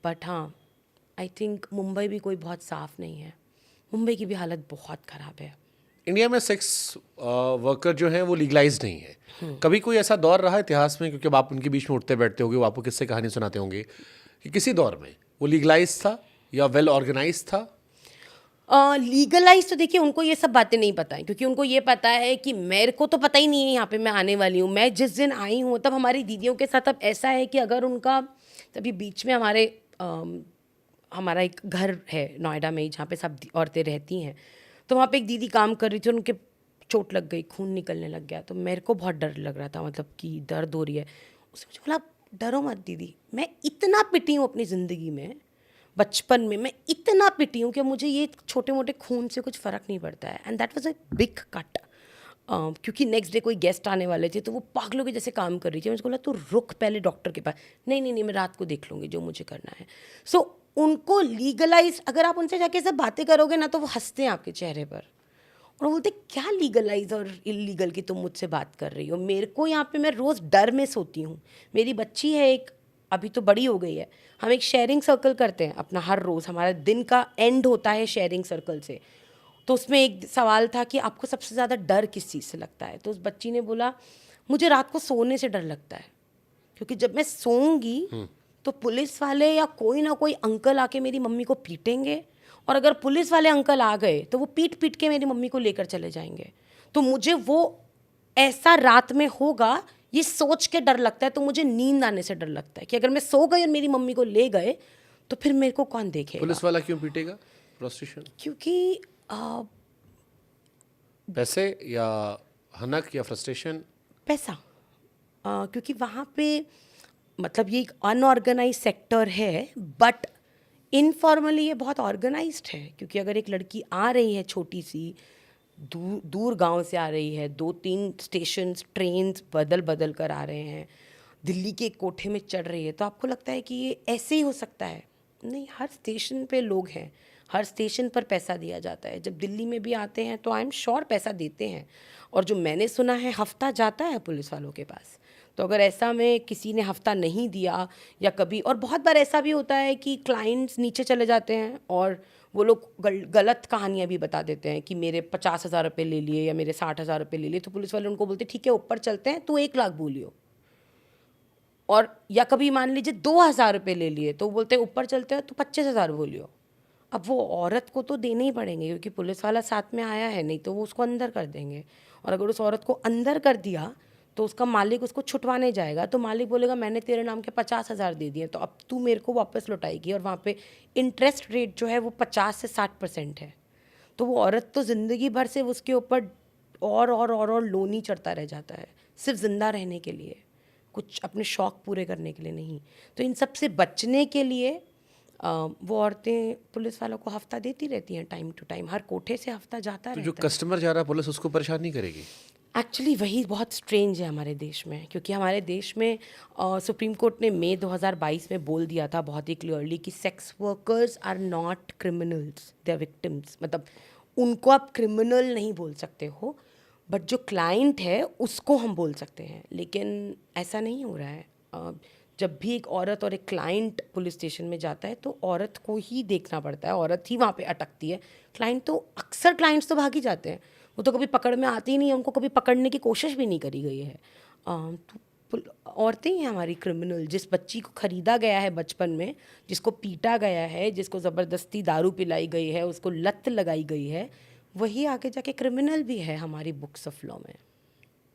But हाँ, I think Mumbai भी कोई बहुत साफ़ नहीं है, मुंबई की भी हालत बहुत ख़राब है। इंडिया में सेक्स वर्कर जो हैं वो लीगलाइज नहीं है। कभी कोई ऐसा दौर रहा इतिहास में, क्योंकि अब आप उनके बीच में उठते बैठते होंगे, वो आपको किससे कहानी सुनाते होंगे, कि किसी दौर में वो लीगलाइज था या वेल ऑर्गेनाइज था? लीगलाइज तो देखिए, उनको ये सब बातें नहीं पता है, क्योंकि उनको ये पता है कि मेरे को तो पता ही नहीं है यहाँ पे मैं आने वाली हूँ। मैं जिस दिन आई हूँ तब हमारी दीदियों के साथ अब ऐसा है कि अगर उनका, तभी बीच में हमारा एक घर है नोएडा में ही जहाँ पे सब औरतें रहती हैं, तो वहाँ पे एक दीदी काम कर रही थी, उनके चोट लग गई, खून निकलने लग गया, तो मेरे को बहुत डर लग रहा था, मतलब कि दर्द हो रही है। उसने मुझे बोला, डरो मत दीदी, मैं इतना पिटी हूँ अपनी ज़िंदगी में, बचपन में मैं इतना पिटी हूँ कि मुझे ये छोटे मोटे खून से कुछ फ़र्क नहीं पड़ता है। And that was a big cut, क्योंकि नेक्स्ट डे कोई गेस्ट आने वाले थे, तो वो पागलों के जैसे काम कर रही थी। मुझे बोला, तू रुक पहले डॉक्टर के पास। नहीं नहीं नहीं, मैं रात को देख लूँगी जो मुझे करना है। सो उनको लीगलाइज, अगर आप उनसे जाके सब बातें करोगे ना, तो वो हंसते हैं आपके चेहरे पर और वो बोलते, क्या लीगलाइज और इलीगल की तुम मुझसे बात कर रही हो। मेरे को यहाँ पे, मैं रोज़ डर में सोती हूँ। मेरी बच्ची है एक, अभी तो बड़ी हो गई है, हम एक शेयरिंग सर्कल करते हैं अपना, हर रोज़ हमारा दिन का एंड होता है शेयरिंग सर्कल से। तो उसमें एक सवाल था कि आपको सबसे ज़्यादा डर किस चीज़ से लगता है, तो उस बच्ची ने बोला, मुझे रात को सोने से डर लगता है, क्योंकि जब मैं सोऊंगी तो पुलिस वाले या कोई ना कोई अंकल आके मेरी मम्मी को पीटेंगे, और अगर पुलिस वाले अंकल आ गए तो वो पीट पीट के मेरी मम्मी को लेकर चले जाएंगे। तो मुझे वो ऐसा रात में होगा ये सोच के डर लगता है। तो मुझे नींद आने से डर लगता है कि अगर मैं सो गई और मेरी मम्मी को ले गए तो फिर मेरे को कौन देखेगा। पुलिस वाला क्यों पीटेगा? प्रोस्टिट्यूशन? क्योंकि आ, पैसे या हनक या फ्रस्ट्रेशन? पैसा, क्योंकि वहाँ पे, मतलब ये एक अनऑर्गेनाइज सेक्टर है, बट इनफॉर्मली ये बहुत ऑर्गेनाइज्ड है। क्योंकि अगर एक लड़की आ रही है छोटी सी, दूर दूर गांव से आ रही है, 2-3 स्टेशन ट्रेन बदल बदल कर आ रहे हैं, दिल्ली के एक कोठे में चढ़ रही है, तो आपको लगता है कि ये ऐसे ही हो सकता है? नहीं, हर स्टेशन पे लोग हैं, हर स्टेशन पर पैसा दिया जाता है। जब दिल्ली में भी आते हैं तो आई एम श्योर पैसा देते हैं। और जो मैंने सुना है, हफ्ता जाता है पुलिस वालों के पास। तो अगर ऐसा में किसी ने हफ्ता नहीं दिया, या कभी, और बहुत बार ऐसा भी होता है कि क्लाइंट्स नीचे चले जाते हैं और वो लोग गलत कहानियाँ भी बता देते हैं कि मेरे 50,000 रुपये ले लिए या मेरे 60,000 रुपये ले लिए, तो पुलिस वाले उनको बोलते, ठीक है ऊपर चलते हैं, तू 1 लाख बोलियो। और या कभी मान लीजिए 2,000 रुपये ले लिए, तो बोलते हैं ऊपर चलते हैं तो 25,000 बोलियो। अब वो औरत को तो देने ही पड़ेंगे, क्योंकि पुलिस वाला साथ में आया है, नहीं तो वो उसको अंदर कर देंगे। और अगर उस औरत को अंदर कर दिया तो उसका मालिक उसको छुटवाने जाएगा, तो मालिक बोलेगा, मैंने तेरे नाम के 50,000 दे दिए, तो अब तू मेरे को वापस लौटाएगी। और वहाँ पे इंटरेस्ट रेट जो है वो 50 से 60% है। तो वो औरत तो ज़िंदगी भर से उसके ऊपर और लोन ही चढ़ता रह जाता है, सिर्फ ज़िंदा रहने के लिए, कुछ अपने शौक़ पूरे करने के लिए नहीं। तो इन सब से बचने के लिए वो औरतें पुलिस वालों को हफ्ता देती रहती हैं, टाइम टू टाइम, हर कोठे से हफ्ता जाता तो जो रहता है। कस्टमर जा रहा है, पुलिस उसको परेशान नहीं करेगी? एक्चुअली वही बहुत स्ट्रेंज है हमारे देश में, क्योंकि हमारे देश में सुप्रीम कोर्ट ने मई 2022 में बोल दिया था बहुत ही क्लियरली कि sex workers are not criminals, they are victims. मतलब उनको आप क्रिमिनल नहीं बोल सकते हो, बट जो क्लाइंट है उसको हम बोल सकते हैं। लेकिन ऐसा नहीं हो रहा है। जब भी एक औरत और एक क्लाइंट पुलिस स्टेशन में जाता है तो औरत को ही देखना पड़ता है, औरत ही वहाँ पे अटकती है। क्लाइंट तो, अक्सर क्लाइंट्स तो भाग ही जाते हैं, वो तो कभी पकड़ में आती ही नहीं है, उनको कभी पकड़ने की कोशिश भी नहीं करी गई है। तो औरतें ही हैं हमारी क्रिमिनल। जिस बच्ची को ख़रीदा गया है बचपन में, जिसको पीटा गया है, जिसको ज़बरदस्ती दारू पिलाई गई है, उसको लत लगाई गई है, वही आगे जाके क्रिमिनल भी है हमारी बुक्स ऑफ लॉ में।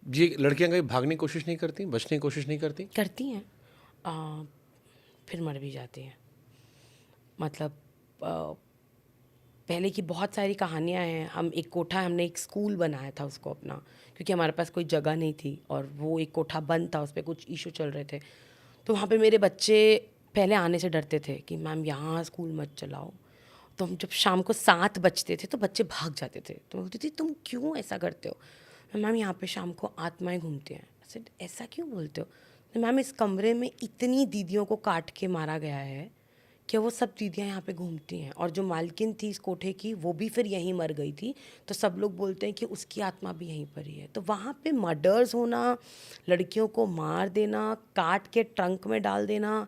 ये लड़कियां कहीं भागने की कोशिश नहीं करती, बचने की कोशिश नहीं करती? करती हैं, फिर मर भी जाती हैं। मतलब पहले की बहुत सारी कहानियाँ हैं। हमने एक स्कूल बनाया था उसको अपना, क्योंकि हमारे पास कोई जगह नहीं थी और वो एक कोठा बंद था, उस पर कुछ इशू चल रहे थे। तो वहाँ पे मेरे बच्चे पहले आने से डरते थे कि मैम यहाँ स्कूल मत चलाओ। तो हम जब शाम को 7 बजते थे तो बच्चे भाग जाते थे। तो बोलती थी, तुम क्यों ऐसा करते हो? मैम यहाँ पे शाम को आत्माएं घूमती हैं। ऐसा क्यों बोलते हो? तो मैम इस कमरे में इतनी दीदियों को काट के मारा गया है कि वो सब दीदियाँ यहाँ पे घूमती हैं, और जो मालकिन थी इस कोठे की वो भी फिर यहीं मर गई थी, तो सब लोग बोलते हैं कि उसकी आत्मा भी यहीं पर ही है। तो वहाँ पे मर्डर्स होना, लड़कियों को मार देना, काट के ट्रंक में डाल देना,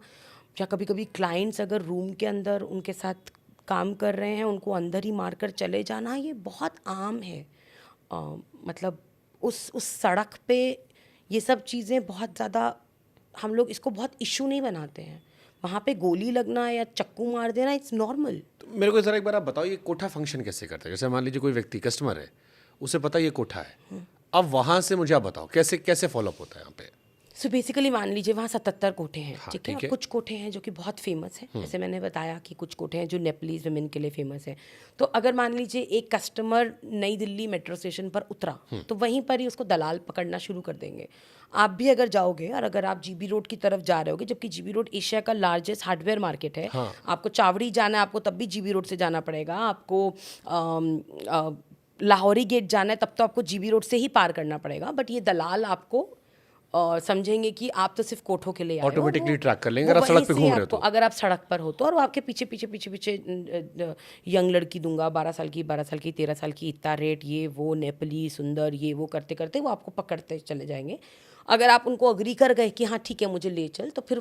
या कभी कभी क्लाइंट्स अगर रूम के अंदर उनके साथ काम कर रहे हैं, उनको अंदर ही मारकर चले जाना, ये बहुत आम है। मतलब उस सड़क पे ये सब चीज़ें बहुत ज़्यादा, हम लोग इसको बहुत इशू नहीं बनाते हैं। वहाँ पे गोली लगना या चक्कू मार देना, इट्स नॉर्मल। तो मेरे को ज़रा एक बार आप बताओ, ये कोठा फंक्शन कैसे करता है? जैसे मान लीजिए कोई व्यक्ति कस्टमर है, उसे पता है ये कोठा है, अब वहाँ से मुझे आप बताओ कैसे कैसे फॉलोअप होता है यहाँ पे? सो बेसिकली मान लीजिए वहाँ 77 कोठे हैं, हाँ, ठीक है। ठीक है। कुछ कोठे हैं जो कि बहुत फेमस हैं, जैसे मैंने बताया कि कुछ कोठे हैं जो नेपलीज वुमेन के लिए फेमस हैं। तो अगर मान लीजिए एक कस्टमर नई दिल्ली मेट्रो स्टेशन पर उतरा, तो वहीं पर ही उसको दलाल पकड़ना शुरू कर देंगे। आप भी अगर जाओगे और अगर आप जीबी रोड की तरफ जा रहे होगे, जबकि जीबी रोड एशिया का लार्जेस्ट हार्डवेयर मार्केट है, आपको चावड़ी जाना है, आपको तब भी जीबी रोड से जाना पड़ेगा। आपको लाहौरी गेट जाना है, तब तो आपको जीबी रोड से ही पार करना पड़ेगा। बट ये दलाल आपको समझेंगे कि आप तो सिर्फ कोठों के लिए आए हो, ऑटोमेटिकली ट्रैक कर लेंगे वो अगर आप सड़क वहीं पे से घूम रहे हो आपको, तो। अगर आप सड़क पर हो तो, और वो आपके पीछे पीछे पीछे पीछे यंग लड़की दूंगा, 12 साल की, 12 साल की, 13 साल की, इतना रेट, ये वो नेपली सुंदर, ये वो करते करते वो आपको पकड़ते चले जाएंगे। अगर आप उनको अग्री कर गए कि हाँ ठीक है मुझे ले चल, तो फिर